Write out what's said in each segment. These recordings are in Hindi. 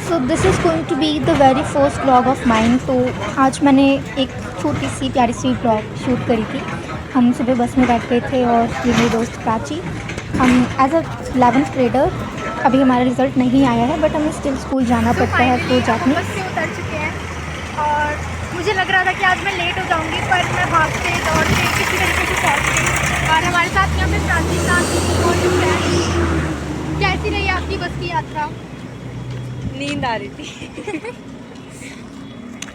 So this is going to be the very first vlog of mine. तो आज मैंने एक छोटी सी प्यारी सी व्लॉग शूट करी थी। हम सुबह बस में बैठ गए थे और ये मेरी दोस्त प्राची, हम एज अ 11th ग्रेडर, अभी हमारा रिज़ल्ट नहीं आया है बट हमें स्टिल स्कूल जाना पड़ता है तो जापनीज। बस से उतर चुके हैं और मुझे लग रहा था कि आज मैं लेट हो जाऊंगी, पर मैं भागते दौड़ते किसी तरीके से पहुंच गई। और हमारे साथ यहाँ पे प्राची साथ मौजूद है। कैसी रही आपकी बस की यात्रा? नींद आ रही थी।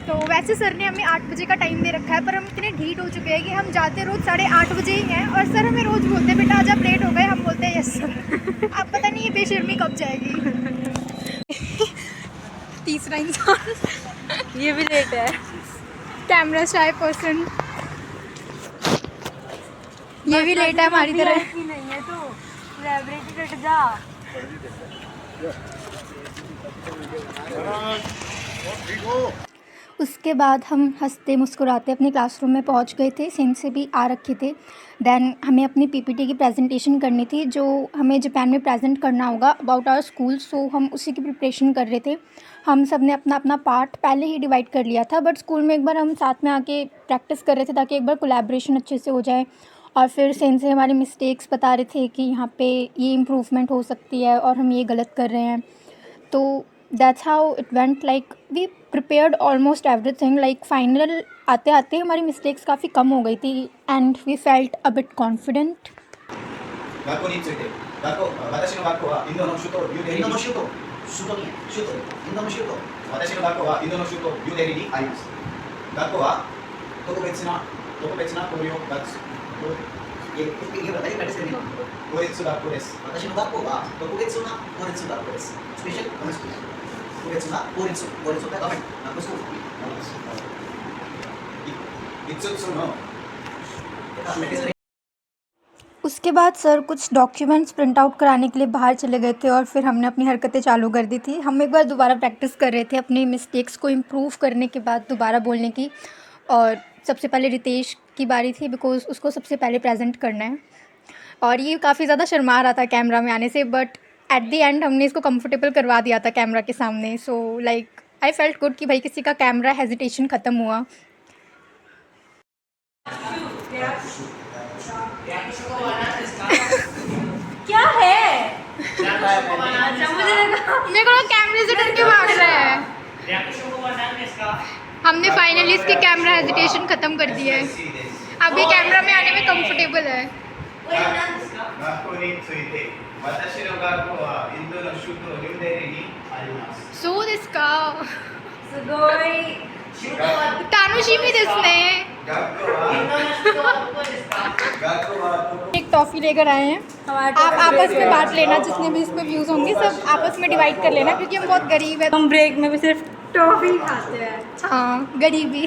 तो वैसे सर ने हमें 8 बजे का टाइम दे रखा है, पर हम इतने ढीठ हो चुके हैं कि हम जाते रोज़ 8:30 बजे ही हैं। और सर हमें रोज़ बोलते हैं बेटा आज आप लेट हो गए, हम बोलते हैं यस सर। आप पता नहीं ये बेशर्मी कब जाएगी। तीसरा इंसान ये भी लेट है। कैमरा शाय पर्सन, ये भी लेट है हमारी तरह। नहीं है तो सेलिब्रिटी कट जा। उसके बाद हम हंसते मुस्कुराते अपने क्लासरूम में पहुंच गए थे। सेंट से भी आ रखे थे। देन हमें अपनी पीपीटी की प्रेजेंटेशन करनी थी जो हमें जापान में प्रेजेंट करना होगा अबाउट आवर स्कूल। सो हम उसी की प्रिपरेशन कर रहे थे। हम सब ने अपना अपना पार्ट पहले ही डिवाइड कर लिया था, बट स्कूल में एक बार हम साथ में आके प्रैक्टिस कर रहे थे ताकि एक बार कोलैबोरेशन अच्छे से हो जाए। और फिर सेंट से हमारे मिस्टेक्स बता रहे थे कि यहाँ पे ये इम्प्रूवमेंट हो सकती है और हम ये गलत कर रहे हैं। तो that's how it went, like we prepared almost everything. Like final आते आते हमारी मिस्टेक्स काफ़ी कम हो गई थी and we felt a bit confident. 学校について、私の学校はインドの首都ニューデリーに、首都インドの首都、私の学校はインドの首都ニューデリーにあります。学校は特別な教養学校、公立学校です。私の学校は特別な公立学校です。スペシャルカムスクール、特別な公立がダメなスクール。5つのउसके बाद सर कुछ डॉक्यूमेंट्स प्रिंट आउट कराने के लिए बाहर चले गए थे और फिर हमने अपनी हरकतें चालू कर दी थी। हम एक बार दोबारा प्रैक्टिस कर रहे थे अपनी मिस्टेक्स को इम्प्रूव करने के बाद दोबारा बोलने की। और सबसे पहले रितेश की बारी थी बिकॉज़ उसको सबसे पहले प्रेजेंट करना है। और ये काफ़ी ज़्यादा शर्मा रहा था कैमरा में आने से, बट एट द एंड हमने इसको कंफर्टेबल करवा दिया था कैमरा के सामने। So like I felt good कि भाई किसी का कैमरा हेजिटेशन ख़त्म हुआ। क्या है? मेरे को कैमरे से डर के भाग रहा है। हमने फाइनली इसके कैमरा हेजिटेशन ख़त्म कर दिया है। अब ये कैमरा में आने में कंफर्टेबल है। 学校について、私の学校はインドの首都ニューデリーにあります。 そうですか。すごい。楽しみですね。学校はएक टॉफ़ी लेकर आए हैं। आप आपस में बांट लेना, जितने भी इस पे व्यूज़ होंगे सब आपस में डिवाइड कर लेना, क्योंकि हम बहुत गरीब हैं। हम ब्रेक में भी सिर्फ टॉफी खाते हैं। हाँ, गरीबी।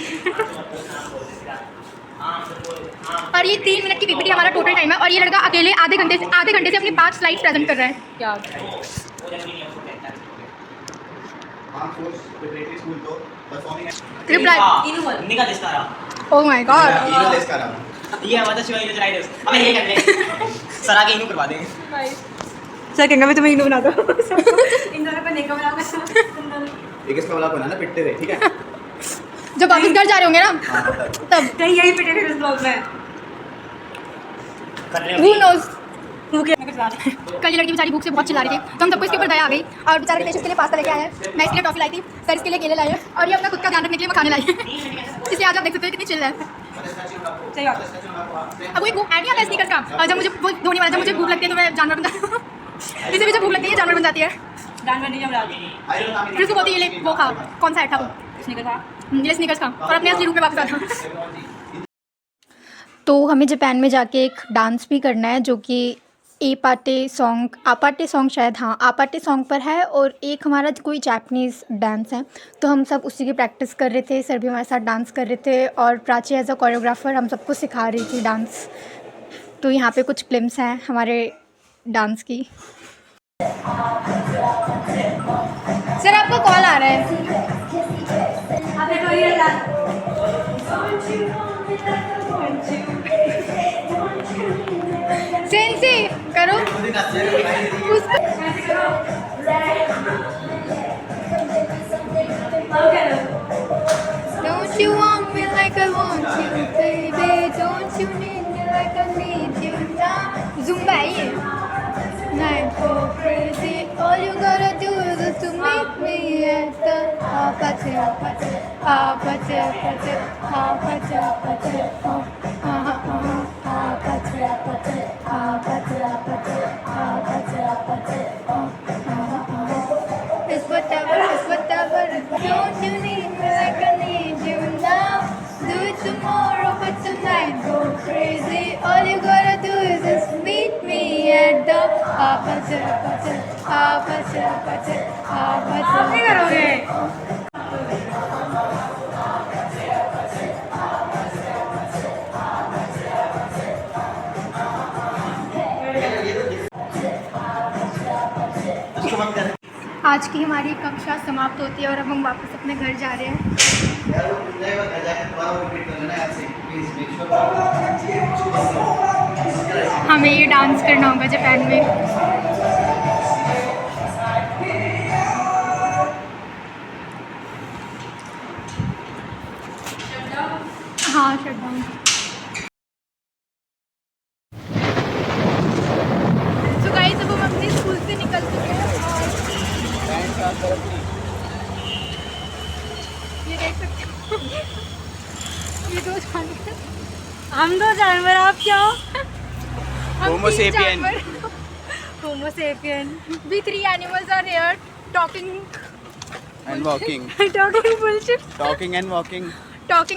और ये 3 मिनट की पीपीटी हमारा टोटल टाइम है और ये लड़का अकेले आधे घंटे से अपनी 5 स्लाइड्स प्रेजेंट कर रहा है। क्या? रिप्लाई। 犬がですから。 oh my god. 犬ですから。いや、私は犬じゃないです。あ、いやいやसर आगे इन्हों करवा देंगे। सर कहेंगे मैं तुम्हें इन्हें बना दो। इन दोनों को नेका बना दो। एक इसका वाला बनाना पिटते हुए, ठीक है? जब वापस घर जा रहे होंगे ना तब कहीं यही पिटे थे इस ब्लॉग में। who knows। मुझे कुछ याद है। कल ये लड़की बेचारी भूख से बहुत चिल्ला रही थी, तो हम सबको इसके ऊपर दया आ गई और बेचारे रितेश के लिए पास्ता लेके आए हैं, मैं इसके लिए टॉफ़ी लाई थी, सर इसके लिए केले लाए हैं और ये अपना खुद का ध्यान रखने के लिए मखाने लाई है। इसलिए आज आप देख सकते हो कितनी चिल्ला है। सही बात है। अब वही भूख ऐड नहीं आता स्नीकर्स का, और जब मुझे वो धोने वाला, जब मुझे भूख लगती है तो मैं जानवर बन जाती हूँ। इसे भी जब भूख लगती है जानवर बन जाती है। जानवर नहीं जम रहा। फिर उसको बोलती है ये ले वो खा, कौन सा ऐड था वो, स्नीकर था। ये स्नीकर्स खा, और अपने असली रूप में वापस आता। तो हमें जापान में जाके एक डांस भी करना है जो कि आपाटे सॉन्ग शायद, हाँ आपाटे सॉन्ग पर है। और एक हमारा कोई जापानीज़ डांस है, तो हम सब उसी की प्रैक्टिस कर रहे थे। सर भी हमारे साथ डांस कर रहे थे और प्राची एज अ कोरियोग्राफर हम सबको सिखा रही थी डांस। तो यहाँ पे कुछ क्लिप्स हैं हमारे डांस की। सर आपका कॉल आ रहा है। सेंसी करो उसको। Don't you want me like I want you, baby? Don't you need me like I need you now? Zumba है ये. Night go crazy. All you gotta do is to meet me at the apache, apache, apache, apache, apache, apache, apache, apache, apache, apache, apache, apache, it's whatever, it's whatever. Don't you need me like I need you now? Do it tomorrow, but tonight go crazy. All you gotta do is just meet me at the apache, apache, apache, apache, apache. आप नहीं करोगे उसको मत कर आज की हमारी कक्षा समाप्त होती है और अब हम वापस अपने घर जा रहे हैं. यार वो पूरा एक बार घर जाके दोबारा रिपीट कर लेना यार से प्लीज मेक श्योर हमें ये डांस करना होगा जापान में. हाँ शट डाउन. तो गाइस अब हम अपने स्कूल से निकल चुके हैं और ये देख सकते हो ये दो जानवर. हम दो जानवर आप क्या हो हम Homo तीन sapien. जानवर. Homo sapien We three animals are here talking And walking. Talking bullshit Talking and walking.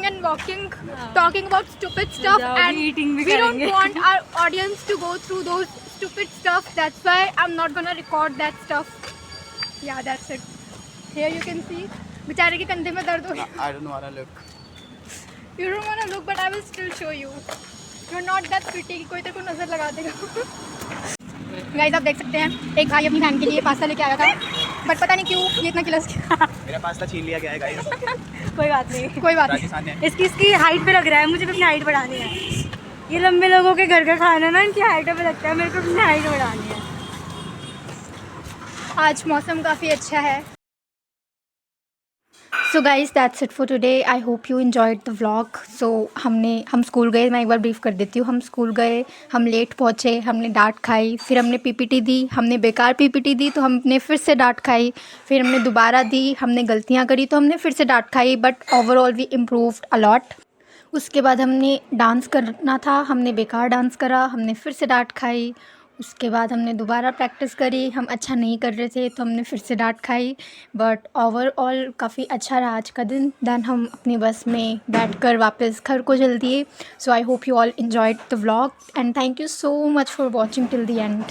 and walking, talking about stupid stuff, जाओ, and eating भी we don't करेंगे. want our audience to go through those stupid stuff. That's why I'm not gonna record that stuff. Yeah, that's it. Here you can see बेचारे के कंधे में दर्द हो गया. I don't wanna look. You don't wanna look, but I will still show you. You're not that pretty कि कोई तेरे को नजर लगा देगा. गाइस आप देख सकते हैं एक भाई अपनी बहन के लिए पास्ता लेके आया था, बट पता नहीं क्यों ये इतना किलस गया. मेरा पास्ता छीन लिया गया है गाइस. कोई बात नहीं कोई बात नहीं. राजस्थान है. इसकी हाइट पे लग रहा है मुझे भी अपनी हाइट बढ़ानी है. ये लंबे लोगों के घर का खाना ना इनकी हाइट पे लगता है मेरे को अपनी हाइट बढ़ानी है. आज मौसम काफ़ी अच्छा है. So guys that's it for today. I hope you enjoyed the vlog. So हम स्कूल गए. मैं एक बार ब्रीफ कर देती हूँ. हम स्कूल गए, हम लेट पहुँचे, हमने डांट खाई, फिर हमने पीपीटी दी, हमने बेकार पीपीटी दी तो हमने फिर से डांट खाई, फिर हमने दोबारा दी, हमने गलतियाँ करी तो हमने फिर से डांट खाई, but overall we improved a lot. उसके बाद हमने डांस करना था, हमने बेकार डांस करा, हमने फिर से डांट खाई. उसके बाद हमने दोबारा प्रैक्टिस करी, हम अच्छा नहीं कर रहे थे तो हमने फिर से डांट खाई, बट ओवरऑल काफ़ी अच्छा रहा आज का दिन. दैन हम अपनी बस में बैठकर वापस घर को चल दिए. So I hope you all enjoyed the vlog and thank you so much for watching till the and.